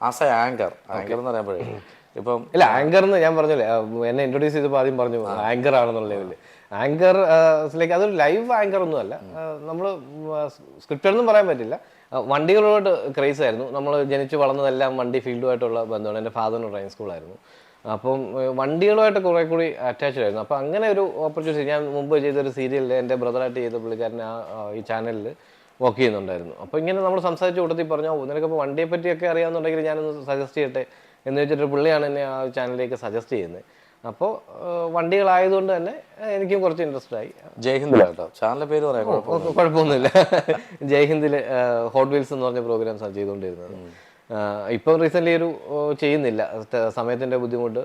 As A anchor എന്ന് പറയുമ്പോഴേ ഇപ്പം ഇല്ല ആങ്കർ എന്ന് ഞാൻ പറഞ്ഞില്ലേ, എന്നെ ഇൻട്രൊഡ്യൂസ് ചെയ്തപ്പോൾ ആദ്യം പറഞ്ഞു ആങ്കർ ആണെന്നുള്ള ലെവലിൽ. ആങ്കർ ലൈക്ക് അതൊരു ലൈവ് ആങ്കർ ഒന്നും അല്ല. നമ്മൾ സ്ക്രിപ്റ്റ് ഒന്നും പറയാൻ പറ്റില്ല. വണ്ടികളോട് ക്രേസ് ആയിരുന്നു. നമ്മൾ ജനിച്ചു വളർന്നതെല്ലാം വണ്ടി ഫീൽഡുമായിട്ടുള്ള ബന്ധമാണ്. എൻ്റെ ഫാദറിന് ഡ്രൈവിംഗ് സ്കൂളായിരുന്നു. അപ്പം വണ്ടികളുമായിട്ട് കുറേ കൂടി അറ്റാച്ച്ഡ് ആയിരുന്നു. അപ്പം അങ്ങനെ ഒരു ഓപ്പർച്യൂണിറ്റി, ഞാൻ മുമ്പ് ചെയ്തൊരു സീരിയലിൽ എൻ്റെ ബ്രദറായിട്ട് ചെയ്ത പുള്ളിക്കാരൻ ഈ ചാനലിൽ വർക്ക് ചെയ്യുന്നുണ്ടായിരുന്നു. അപ്പോൾ ഇങ്ങനെ നമ്മൾ സംസാരിച്ച കൂട്ടത്തിൽ പറഞ്ഞു, നിനക്കിപ്പോൾ വണ്ടിയെ പറ്റിയൊക്കെ അറിയാമെന്നുണ്ടെങ്കിൽ ഞാനൊന്ന് സജസ്റ്റ് ചെയ്യട്ടെ എന്ന് വെച്ചിട്ട് പുള്ളിയാണ് എന്നെ ആ ചാനലിലേക്ക് സജസ്റ്റ് ചെയ്യുന്നത്. അപ്പോൾ വണ്ടികളായതുകൊണ്ട് തന്നെ എനിക്കും കുറച്ച് ഇൻട്രസ്റ്റ് ആയി. ജയ്ഹിന്ദ് കേട്ടോ ചാനലിന്റെ പേര് പറയാം, കുഴപ്പമൊന്നുമില്ല. ജയ്ഹിന്ദിൽ ഹോട്ട് വീൽസ് എന്ന് പറഞ്ഞ പ്രോഗ്രാംസാണ് ചെയ്തുകൊണ്ടിരുന്നത്. ഇപ്പം റീസെൻ്റ്ലി ഒരു ചെയ്യുന്നില്ല, സമയത്തിൻ്റെ ബുദ്ധിമുട്ട്.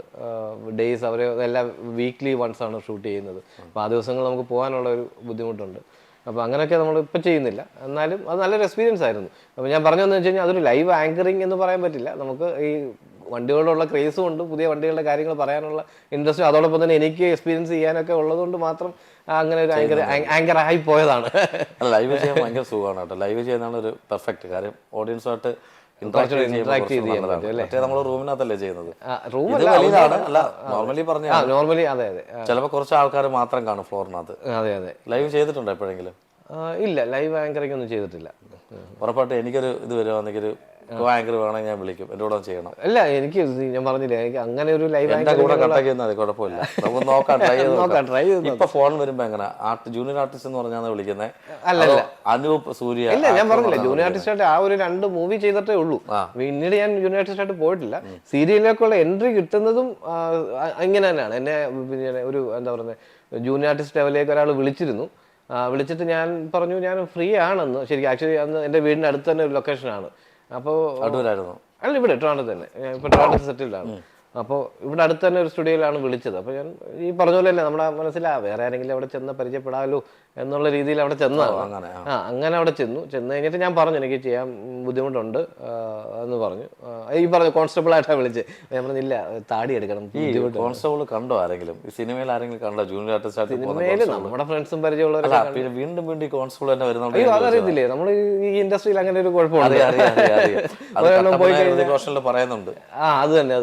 ഡേയ്സ് അവർ എല്ലാം വീക്ക്ലി വൺസാണ് ഷൂട്ട് ചെയ്യുന്നത്. അപ്പോൾ ആ ദിവസങ്ങൾ നമുക്ക് പോകാനുള്ള ഒരു ബുദ്ധിമുട്ടുണ്ട്. അപ്പോൾ അങ്ങനെയൊക്കെ നമ്മൾ ഇപ്പം ചെയ്യുന്നില്ല. എന്നാലും അത് നല്ലൊരു എക്സ്പീരിയൻസ് ആയിരുന്നു. അപ്പോൾ ഞാൻ പറഞ്ഞതെന്ന് വെച്ച് കഴിഞ്ഞാൽ അതൊരു ലൈവ് ആങ്കറിങ് എന്ന് പറയാൻ പറ്റില്ല. നമുക്ക് ഈ വണ്ടികളോടുള്ള ക്രേസും ഉണ്ട്, പുതിയ വണ്ടികളുടെ കാര്യങ്ങൾ പറയാനുള്ള ഇൻട്രസ്റ്റും, അതോടൊപ്പം തന്നെ എനിക്ക് എക്സ്പീരിയൻസ് ചെയ്യാനൊക്കെ ഉള്ളതുകൊണ്ട് മാത്രം അങ്ങനെ ഒരു ആങ്കർ ആയി പോയതാണ്. ലൈവ് ചെയ്യാൻ ഭയങ്കര സുഖമാണ് കേട്ടോ. ലൈവ് ചെയ്യുന്നതാണ് ഒരു പെർഫെക്റ്റ് കാര്യം. ഓഡിയൻസുമായിട്ട് നമ്മൾ റൂമിനകത്തല്ലേ ചെയ്യുന്നത്, നോർമലി പറഞ്ഞ നോർമലി. അതെ അതെ, ചിലപ്പോൾ കുറച്ച് ആൾക്കാർ മാത്രം കാണും ഫ്ലോറിനകത്ത്. അതെ അതെ. ലൈവ് ചെയ്തിട്ടുണ്ടോ എപ്പോഴെങ്കിലും? ഇല്ല, ലൈവ് ആങ്കറിംഗ് ഒന്നും ചെയ്തിട്ടില്ല. ഉറപ്പായിട്ട് എനിക്കൊരു ഇത് വരുവാണെങ്കിൽ ആങ്കർ വേണമെങ്കിൽ ഞാൻ വിളിക്കും, എൻ്റെ കൂടെ ചെയ്യണം. അല്ല, എനിക്ക് ഞാൻ പറഞ്ഞില്ല, എനിക്ക് അങ്ങനെ ഒരു ലൈവ് കൂടെ കണ്ടാക്കി തന്നാൽ കുഴപ്പമില്ല, നമുക്ക് നോക്കാം, ട്രൈ ചെയ്ത്. ഇപ്പൊ ഫോൺ വരുമ്പോ എങ്ങനെ ജൂനിയർ ആർട്ടിസ്റ്റ് എന്ന് പറഞ്ഞാൽ വിളിക്കുന്നത്? അല്ലല്ല, അനൂപ് സൂര്യ. ഇല്ല, ഞാൻ പറഞ്ഞില്ല, ജൂനിയർ ആർട്ടിസ്റ്റായിട്ട് ആ ഒരു 2 മൂവി ചെയ്തിട്ടേ ഉള്ളൂ. പിന്നീട് ഞാൻ ജൂനിയർ ആർട്ടിസ്റ്റായിട്ട് പോയിട്ടില്ല. സീരിയലിലേക്കുള്ള എൻട്രി കിട്ടുന്നതും ഇങ്ങനെ തന്നെയാണ്. എന്നെ പിന്നെ ഒരു എന്താ പറയുന്നത്, ജൂനിയർ ആർട്ടിസ്റ്റ് ലെവലിലേക്ക് ഒരാൾ വിളിച്ചിരുന്നു. വിളിച്ചിട്ട് ഞാൻ പറഞ്ഞു ഞാൻ ഫ്രീ ആണെന്ന്. ശരിക്കും ആക്ച്വലി അന്ന് എൻ്റെ വീടിൻ്റെ അടുത്ത് തന്നെ ഒരു ലൊക്കേഷനാണ്. അപ്പോൾ അല്ല, ഇവിടെ ട്രിവാൻഡ്രത്ത് തന്നെ, ഇപ്പോൾ ട്രിവാൻഡ്രത്ത് സെറ്റിൽഡാണ്. അപ്പോൾ ഇവിടെ അടുത്ത് തന്നെ ഒരു സ്റ്റുഡിയോയിലാണ് വിളിച്ചത്. അപ്പോൾ ഞാൻ ഈ പറഞ്ഞ പോലെ തന്നെ നമ്മുടെ വേറെ ആരെങ്കിലും അവിടെ ചെന്ന് പരിചയപ്പെടാമല്ലോ എന്നുള്ള രീതിയിൽ അവിടെ ചെന്നതാണ്. അങ്ങനെ അവിടെ ചെന്ന് കഴിഞ്ഞിട്ട് ഞാൻ പറഞ്ഞു എനിക്ക് ചെയ്യാൻ ബുദ്ധിമുട്ടുണ്ട് എന്ന് പറഞ്ഞു. ഈ പറഞ്ഞു കോൺസ്റ്റബിൾ ആയിട്ടാണ് വിളിച്ചത്. ഞാൻ പറഞ്ഞില്ല, താടി എടുക്കണം. കോൺസ്റ്റബിൾ കണ്ടോ ആരെങ്കിലും? ഈ സിനിമയിൽ ആരെങ്കിലും കണ്ടോ ജൂനിയർ ആർട്ടിസ്റ്റ്? സിനിമയിൽ നമ്മുടെ ഫ്രണ്ട്സും പരിചയമുള്ളവരൊക്കെ വീണ്ടും വീണ്ടും കോൺസ്റ്റബിൾ തന്നെ വരുന്നുണ്ട്. അതറിയത്തില്ലേ, നമ്മൾ ഈ ഇൻഡസ്ട്രിയിൽ അങ്ങനെ ഒരു കുഴപ്പമുണ്ട്. പറയുന്നുണ്ട്. അത് തന്നെ.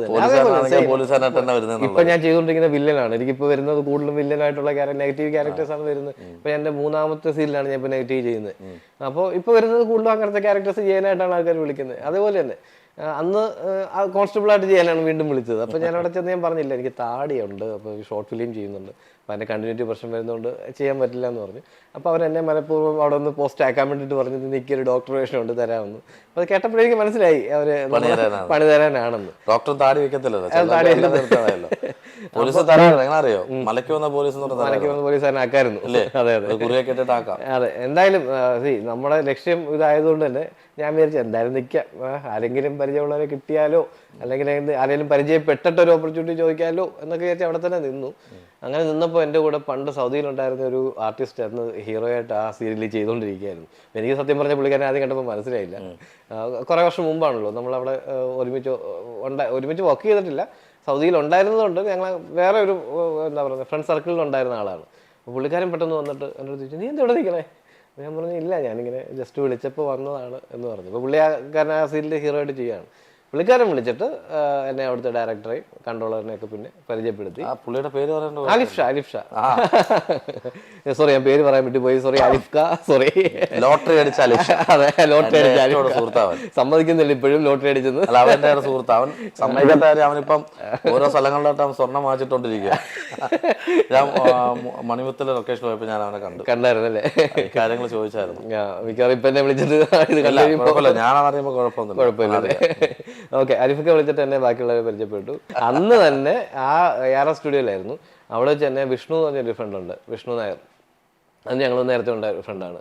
ഇപ്പൊ ഞാൻ ചെയ്തുകൊണ്ടിരിക്കുന്ന വില്ലനാണ്. എനിക്കിപ്പോ വരുന്നത് കൂടുതലും വില്ലനായിട്ടുള്ള നെഗറ്റീവ് ക്യാരക്ടേഴ്സ് ആണ് വരുന്നത്. ഇപ്പൊ എന്റെ 3ാമത്തെ സീരിയലാണ് ഞാൻ ഇപ്പൊ നെഗറ്റീവ് ചെയ്യുന്നത്. അപ്പോൾ ഇപ്പൊ വരുന്നത് കൂടുതലും അങ്ങനത്തെ ക്യാരക്ടേഴ്സ് ചെയ്യാനായിട്ടാണ് ആൾക്കാർ വിളിക്കുന്നത്. അതേപോലെ തന്നെ അന്ന് കോൺസ്റ്റബിളായിട്ട് ചെയ്യാനാണ് വീണ്ടും വിളിച്ചത്. അപ്പോൾ ഞാൻ അവിടെ ചെന്ന് ഞാൻ പറഞ്ഞില്ല എനിക്ക് താടിയുണ്ട്, അപ്പോൾ ഷോർട്ട് ഫിലിം ചെയ്യുന്നുണ്ട്, അപ്പോൾ അതിൻ്റെ കണ്ടിന്യൂറ്റി പ്രശ്നം വരുന്നതുകൊണ്ട് ചെയ്യാൻ പറ്റില്ല എന്ന് പറഞ്ഞു. അപ്പോൾ അവരെന്നെ മനഃപൂർവ്വം അവിടെ ഒന്ന് പോസ്റ്റ് ആക്കാൻ വേണ്ടിയിട്ട് പറഞ്ഞു എനിക്കൊരു ഡോക്ടർ വേഷം ഉണ്ട് തരാമെന്ന്. അപ്പോൾ അത് കേട്ടപ്പോഴേക്ക് മനസ്സിലായി അവർ പണി തരാനാണെന്ന്. ഡോക്ടർ താടി വെക്കത്തില്ലല്ലോ, അറിയോ? മലയ്ക്ക് വന്ന പോലീസ് ആക്കായിരുന്നു. അതെ അതെ, അതെ. എന്തായാലും നമ്മുടെ ലക്ഷ്യം ഇതായതുകൊണ്ട് തന്നെ ഞാൻ വിചാരിച്ചു എന്തായാലും നിൽക്കാം, ആരെങ്കിലും പരിചയമുള്ളവരെ കിട്ടിയാലോ അല്ലെങ്കിൽ ആരെങ്കിലും പരിചയപ്പെട്ടിട്ട് ഒരു ഓപ്പർച്യൂണിറ്റി ചോദിക്കാമല്ലോ എന്നൊക്കെ വിചാരിച്ച് അവിടെ തന്നെ നിന്നു. അങ്ങനെ നിന്നപ്പോൾ എൻ്റെ കൂടെ പണ്ട് സൗദിയിലുണ്ടായിരുന്ന ഒരു ആർട്ടിസ്റ്റ് അന്ന് ഹീറോയായിട്ട് ആ സീരിയലിൽ ചെയ്തുകൊണ്ടിരിക്കുകയായിരുന്നു. എനിക്ക് സത്യം പറഞ്ഞ പുള്ളിക്കാരൻ ആദ്യം കണ്ടപ്പോൾ മനസ്സിലായില്ല. കുറേ വർഷം മുമ്പാണല്ലോ നമ്മളവിടെ ഒരുമിച്ച് വർക്ക് ചെയ്തിട്ടില്ല. സൗദിയിൽ ഉണ്ടായിരുന്നതുകൊണ്ട് ഞങ്ങൾ വേറെ ഒരു എന്താ പറയുക ഫ്രണ്ട് സർക്കിളിൽ ഉണ്ടായിരുന്ന ആളാണ്. അപ്പോൾ പുള്ളിക്കാരൻ പെട്ടെന്ന് വന്നിട്ട് എന്നോട് ചോദിച്ചു നീ എന്താ ഇവിടെ നിൽക്കണേ? ഞാൻ പറഞ്ഞു ഇല്ല, ഞാനിങ്ങനെ ജസ്റ്റ് വിളിച്ചപ്പോൾ വന്നതാണ് എന്ന് പറഞ്ഞു. അപ്പോൾ പുള്ളിക്കാരൻ ആ സീരിയലിൽ ഹീറോ ആയിട്ട് ചെയ്യുകയാണ്. പുള്ളിക്കാരൻ വിളിച്ചിട്ട് എന്നെ അവിടുത്തെ ഡയറക്ടറെയും കൺട്രോളറിനെയൊക്കെ പിന്നെ പരിചയപ്പെടുത്തി. പുള്ളിയുടെ പേര് അലിഫ് ഷാ. സോറി, ഞാൻ പേര് പറയാൻ പറ്റി പോയി. സോറി, അലിഫ് ഖാ. സോറി, ലോട്ടറി അടിച്ച അലിഫ് ഷാ. അതെ, ലോട്ടറി അടിച്ച സുഹൃത്താവൻ. സമ്മതിക്കുന്നില്ല ഇപ്പോഴും ലോട്ടറി അടിച്ചത്. അവന്റെ സുഹൃത്താവൻ സമ്മതിക്കാത്ത അവനിപ്പം ഓരോ സ്ഥലങ്ങളിലോട്ട് അവൻ സ്വർണ്ണം വാങ്ങിച്ചിട്ടോണ്ടിരിക്കുക. ഞാൻ മണിമുത്തിലെ ലൊക്കേഷൻ പോയപ്പോ ഞാൻ അവനെ കണ്ടായിരുന്നല്ലേ, കാര്യങ്ങൾ ചോദിച്ചായിരുന്നു. മിക്കവാറും ഇപ്പൊ എന്നെ വിളിച്ചിട്ട് ഞാനറിയുമ്പോ കുഴപ്പമില്ല. ഓക്കെ, അലിഫൊക്കെ വിളിച്ചിട്ട് എന്നെ ബാക്കിയുള്ളവരെ പരിചയപ്പെട്ടു. അന്ന് തന്നെ ആ യാറ സ്റ്റുഡിയോയിലായിരുന്നു. അവിടെ വെച്ച് തന്നെ വിഷ്ണു എന്ന് പറഞ്ഞൊരു ഫ്രണ്ട് ഉണ്ട്, വിഷ്ണു നായർ. അത് ഞങ്ങൾ നേരത്തെ ഉണ്ടായ ഫ്രണ്ടാണ്.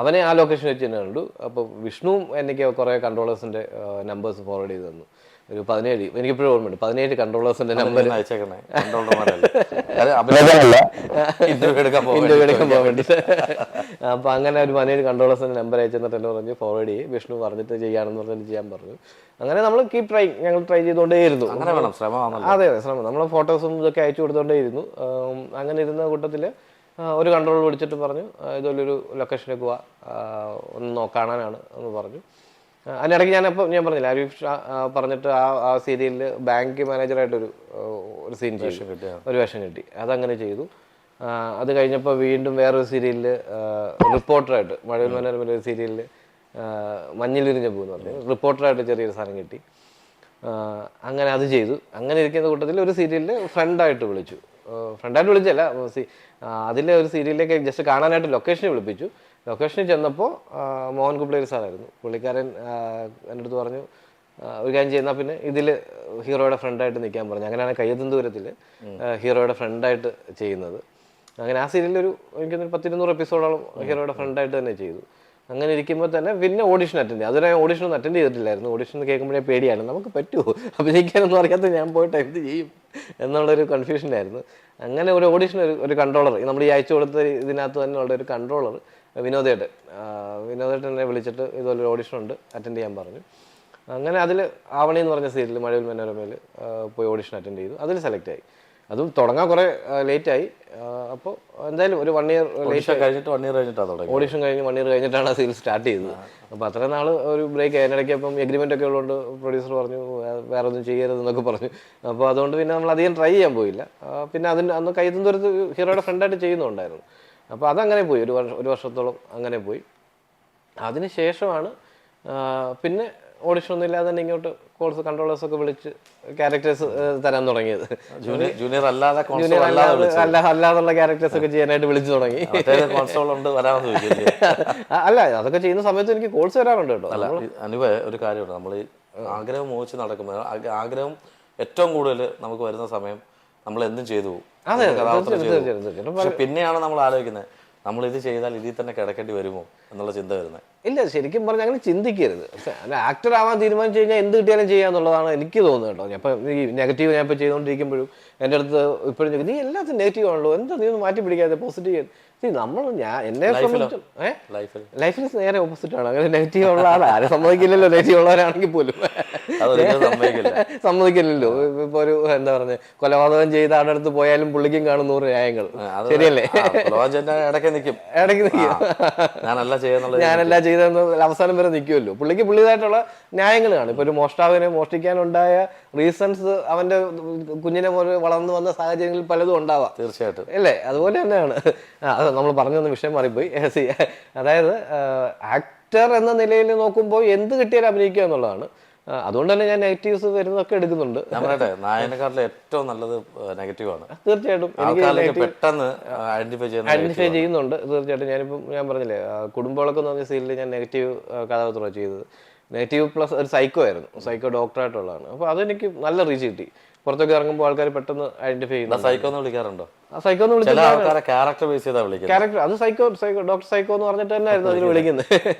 അവനെ ആ ലൊക്കേഷൻ വെച്ച് തന്നെ കണ്ടു. അപ്പോൾ വിഷ്ണുവും എനിക്ക് കുറേ കൺട്രോളേഴ്സിൻ്റെ നമ്പേഴ്സ് ഫോർവേഡ് ചെയ്ത് തന്നു. ഒരു 17, എനിക്കിപ്പോഴും ഓർമ്മയുണ്ട്, 17 കൺട്രോളേഴ്സിന്റെ നമ്പർ അയച്ചേക്കണേ. ഇന്റർവ്യൂ എടുക്കാൻ പോകാൻ വേണ്ടിയിട്ട്. അപ്പൊ അങ്ങനെ ഒരു 17 കൺട്രോളേഴ്സിന്റെ നമ്പർ അയച്ചു തന്നിട്ട് എന്നെ പറഞ്ഞു ഫോർവേഡ് ചെയ്യും, വിഷ്ണു പറഞ്ഞിട്ട് ചെയ്യാണെന്ന് പറഞ്ഞിട്ട് ചെയ്യാൻ പറഞ്ഞു. അങ്ങനെ നമ്മൾ ഞങ്ങൾ ട്രൈ ചെയ്തുകൊണ്ടേയിരുന്നു. അതെ, ശ്രമം. നമ്മൾ ഫോട്ടോസും ഇതൊക്കെ അയച്ചു കൊടുത്തോണ്ടേയിരുന്നു. അങ്ങനെ ഇരുന്ന കൂട്ടത്തിൽ ഒരു കൺട്രോൾ വിളിച്ചിട്ട് പറഞ്ഞു ഇതുപോലൊരു ലൊക്കേഷനിലേക്ക് പോവാ, ഒന്ന് കാണാനാണ് എന്ന് പറഞ്ഞു. അതിനിടയ്ക്ക് ഞാൻ പറഞ്ഞില്ല ആരിഫ് ഷാ പറഞ്ഞിട്ട് ആ സീരിയലിൽ ബാങ്ക് മാനേജറായിട്ടൊരു സീൻ ചെയ്തു, ഒരു വേഷം കിട്ടി. അതങ്ങനെ ചെയ്തു. അത് കഴിഞ്ഞപ്പോൾ വീണ്ടും വേറൊരു സീരിയലിൽ റിപ്പോർട്ടറായിട്ട്, മഴവിൽ മനോരമ ഒരു സീരിയലിൽ മഞ്ഞിലിരിഞ്ഞ പൂ എന്ന് പറഞ്ഞു റിപ്പോർട്ടറായിട്ട് ചെറിയൊരു സാധനം കിട്ടി. അങ്ങനെ അത് ചെയ്തു. അങ്ങനെ ഇരിക്കുന്ന കൂട്ടത്തിൽ ഒരു സീരിയലിൽ ഫ്രണ്ടായിട്ട് വിളിച്ചല്ല, അതിലെ ഒരു സീരിയലിലേക്ക് ജസ്റ്റ് കാണാനായിട്ട് ലൊക്കേഷനിൽ വിളിപ്പിച്ചു. ലൊക്കേഷനിൽ ചെന്നപ്പോൾ മോഹൻ കുബ്ലേരി സാറായിരുന്നു. പുള്ളിക്കാരൻ എൻ്റെ അടുത്ത് പറഞ്ഞു, ഒരു കാര്യം ചെയ്യുന്നാൽ പിന്നെ ഇതിൽ ഹീറോയുടെ ഫ്രണ്ടായിട്ട് നിൽക്കാൻ പറഞ്ഞു. അങ്ങനെയാണ് കയ്യെത്തും ദൂരത്തിൽ ഹീറോയുടെ ഫ്രണ്ടായിട്ട് ചെയ്യുന്നത്. അങ്ങനെ ആ സീരിയലിൽ എനിക്കൊരു 100-200 എപ്പിസോഡോളം ഹീറോയുടെ ഫ്രണ്ടായിട്ട് തന്നെ ചെയ്തു. അങ്ങനെ ഇരിക്കുമ്പോൾ തന്നെ പിന്നെ ഓഡിഷൻ അറ്റൻഡ് ചെയ്തു. അതുവരെ ഓഡിഷനൊന്നും അറ്റൻഡ് ചെയ്തിട്ടില്ലായിരുന്നു. ഓഡിഷൻ കേൾക്കുമ്പോഴേ പേടിയാണ്, നമുക്ക് പറ്റുമോ അഭിനയിക്കാനൊന്നും അറിയാത്ത ഞാൻ പോയിട്ട് എന്ത് ചെയ്യും എന്നുള്ളൊരു കൺഫ്യൂഷനായിരുന്നു. അങ്ങനെ ഒരു ഓഡിഷൻ, ഒരു കൺട്രോളർ, നമ്മൾ ഈ അയച്ചു കൊടുത്ത ഇതിനകത്ത് തന്നെ ഉള്ള ഒരു കൺട്രോളർ വിനോദേട്ടനെ വിളിച്ചിട്ട് ഇതുപോലെ ഒരു ഓഡിഷൻ ഉണ്ട്, അറ്റൻഡ് ചെയ്യാൻ പറഞ്ഞു. അങ്ങനെ അതിൽ ആവണി എന്ന് പറഞ്ഞ സീരിയൽ മഴവിൽ മനോരമയിൽ പോയി ഓഡിഷൻ അറ്റൻഡ് ചെയ്തു. അതിൽ സെലക്ട് ആയി. അതും തുടങ്ങാൻ കുറേ ലേറ്റായി. അപ്പോൾ എന്തായാലും ഒരു 1 ഇയർ ഓഡിഷൻ കഴിഞ്ഞിട്ടാണ് ഓഡിഷൻ കഴിഞ്ഞ് 1 ഇയർ കഴിഞ്ഞിട്ടാണ് ആ സീരിയൽ സ്റ്റാർട്ട് ചെയ്തത്. അപ്പോൾ അത്ര നാൾ ഒരു ബ്രേക്ക്. അതിനിടയ്ക്ക് അപ്പം എഗ്രിമെൻ്റ് ഒക്കെ ഉള്ളതുകൊണ്ട് പ്രൊഡ്യൂസർ പറഞ്ഞു വേറെ ഒന്നും ചെയ്യരുതെന്നൊക്കെ പറഞ്ഞു. അപ്പോൾ അതുകൊണ്ട് പിന്നെ നമ്മൾ അധികം ട്രൈ ചെയ്യാൻ പോയില്ല. പിന്നെ അന്ന് കയ്യെത്തും ദൂരത്ത് ഹീറോയുടെ ഫ്രണ്ടായിട്ട് ചെയ്യുന്നുണ്ടായിരുന്നു. അപ്പോൾ അതങ്ങനെ പോയി, ഒരു വർഷത്തോളം അങ്ങനെ പോയി. അതിന് ശേഷമാണ് പിന്നെ ഓഡിഷൻ ഒന്നും ഇല്ലാതെ തന്നെ ഇങ്ങോട്ട് കൺട്രോളേഴ്സ് ഒക്കെ വിളിച്ച് ക്യാരക്ടേഴ്സ് തരാൻ തുടങ്ങിയത്. ജൂനിയർ അല്ലാതുള്ള ക്യാരക്ടേഴ്സ് ഒക്കെ ചെയ്യാനായിട്ട് വിളിച്ചു തുടങ്ങി. അല്ല, അതൊക്കെ ചെയ്യുന്ന സമയത്ത് എനിക്ക് കോൾസ് വരാറുണ്ട് കേട്ടോ. അനുവേ ഒരു കാര്യമുണ്ട്, നമ്മൾ ആഗ്രഹം മോഹിച്ച് നടക്കുമ്പോൾ ആഗ്രഹം ഏറ്റവും കൂടുതൽ നമുക്ക് വരുന്ന സമയം നമ്മൾ എന്തും ചെയ്തു പോകും. പക്ഷെ പിന്നെയാണ് നമ്മൾ ആലോചിക്കുന്നത് നമ്മൾ ഇത് ചെയ്താൽ ഇതിൽ തന്നെ കിടക്കേണ്ടി വരുമോ എന്നുള്ള ചിന്ത വരുന്നത്. ഇല്ല, ശരിക്കും പറഞ്ഞാൽ അങ്ങനെ ചിന്തിക്കരുത്. ആക്ടർ ആവാൻ തീരുമാനിച്ചു കഴിഞ്ഞാൽ എന്ത് കിട്ടിയാലും ചെയ്യാന്നുള്ളതാണ് എനിക്ക് തോന്നുന്നത് കേട്ടോ. ഞാൻ ഈ നെഗറ്റീവ് ഞാൻ ഇപ്പോൾ ചെയ്തുകൊണ്ടിരിക്കുമ്പോഴും എൻ്റെ അടുത്ത് ഇപ്പോഴും നീ എല്ലാത്തിനും നെഗറ്റീവ് ആണല്ലോ, എന്താ നീ ഒന്ന് മാറ്റി പിടിക്കാതെ പോസിറ്റീവ്. എന്നെ സംബന്ധിച്ചും ലൈഫിൽ നേരെ ഓപ്പോസിറ്റ് ആണ്. അങ്ങനെ നെഗറ്റീവ് ഉള്ള ആരെ സമ്മതിക്കില്ലല്ലോ, നെഗറ്റീവ് ഉള്ളവരാണെങ്കിൽ പോലും സമ്മതിക്കില്ലല്ലോ. ഇപ്പൊ ഒരു എന്താ പറഞ്ഞ കൊലപാതകം ചെയ്ത ആളുടെ അടുത്ത് പോയാലും പുള്ളിക്കും കാണും 100 ന്യായങ്ങൾ. ശരിയല്ലേ? ഇടയ്ക്ക് നിൽക്കും, ഞാനല്ല ചെയ്തെന്ന് അവസാനം വരെ നിൽക്കുമല്ലോ. പുള്ളിക്ക് പുള്ളിയതായിട്ടുള്ള ന്യായങ്ങൾ കാണും. ഇപ്പൊ ഒരു മോഷ്ടാവിനെ മോഷ്ടിക്കാനുണ്ടായ റീസൺസ് അവന്റെ കുഞ്ഞിനെ പോലെ വളർന്നു വന്ന സാഹചര്യങ്ങളിൽ പലതും ഉണ്ടാവാം. തീർച്ചയായിട്ടും അല്ലേ? അതുപോലെ തന്നെയാണ്. അത് നമ്മൾ പറഞ്ഞു തന്ന വിഷയം മാറിപ്പോയി. അതായത് ആക്ടർ എന്ന നിലയിൽ നോക്കുമ്പോൾ എന്ത് കിട്ടിയാലും അഭിനയിക്കുക എന്നുള്ളതാണ്. അതുകൊണ്ട് തന്നെ ഞാൻ നെഗറ്റീവ്സ് വരുന്നതൊക്കെ എടുക്കുന്നുണ്ട്. ഞാൻ പറയട്ടെ, നായകനെക്കാട്ടിലും ഏറ്റവും നല്ലത് നെഗറ്റീവ് ആണ്. തീർച്ചയായിട്ടും പെട്ടെന്ന് ഐഡന്റിഫൈ ചെയ്യുന്നുണ്ട്. തീർച്ചയായിട്ടും ഞാൻ പറഞ്ഞില്ലേ, കുടുംബവിളക്ക് എന്ന് പറഞ്ഞ സീരിയലിൽ ഞാൻ നെഗറ്റീവ് കഥാപാത്രമാണ് ചെയ്തത്. നെഗറ്റീവ് പ്ലസ് ഒരു സൈക്കോ ആയിരുന്നു, സൈക്കോ ഡോക്ടറായിട്ടുള്ളതാണ്. അപ്പോൾ അതെനിക്ക് നല്ല റീച്ച് കിട്ടി. പുറത്തൊക്കെ ഇറങ്ങുമ്പോൾ ആൾക്കാർ പെട്ടെന്ന് ഐഡന്റിഫൈ ചെയ്യുന്നു. സൈക്കോ എന്ന് വിളിക്കാറുണ്ടോ? സൈക്കോ എന്ന് വിളിച്ചാൽ ക്യാരക്ടർ ബേസ് ചെയ്താ വിളിക്കുന്നത്. ക്യാരക്ടർ അത് സൈക്കോ ഡോക്ടർ സൈക്കോ എന്ന് പറഞ്ഞിട്ട് തന്നെ ആയിരുന്നു അതിൽ വിളിക്കുന്നത്.